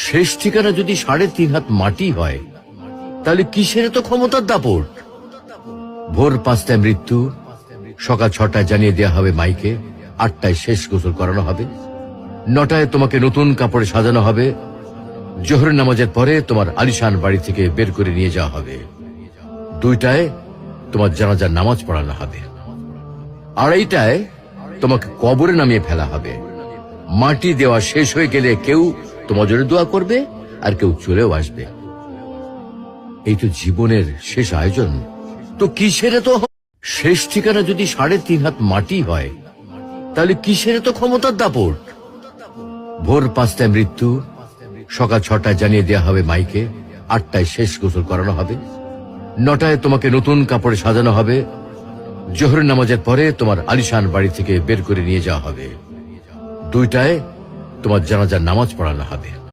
শেষ ঠিকানা যদি ৩.৫ হাত মাটি হয়, তাহলে কিসের তো ক্ষমতার দাপট? ভোর ৫টায় মৃত্যু, সকাল ৬টায় জানিয়ে দেওয়া হবে মাইকে, ৮টায় শেষ গোসল করানো হবে, ৯টায় তোমাকে নতুন কাপড়ে সাজানো হবে, জোহরের নামাজের পরে তোমার আলিশান বাড়ি থেকে বের করে নিয়ে যাওয়া হবে, ২টায় তোমার জানাজার নামাজ পড়ানো হবে, ২:৩০টায় তোমাকে কবরে নামিয়ে ফেলা হবে। মাটি দেওয়া শেষ হয়ে গেলে কেউ তোমার জন্য দোয়া করবে, আর কেউ চলেও আসবে। এই তো জীবনের শেষ আয়োজন। তো কিসের তো শেষ ঠিকানা যদি ৩.৫ হাত মাটি হয়, তাহলে কিসের তো ক্ষমতার দাপট? ভোর ৫টায় মৃত্যু, সকাল ৬টায় জানিয়ে দেওয়া হবে মাইকে, ৮টায় শেষ গোসল করানো হবে, ৯টায় তোমাকে নতুন কাপড়ে সাজানো হবে, জোহরের নামাজের পরে তোমার আলিশান বাড়ি থেকে বের করে নিয়ে যাওয়া হবে, ২টায় তোমার জানাজার নামাজ পড়ানো হবে।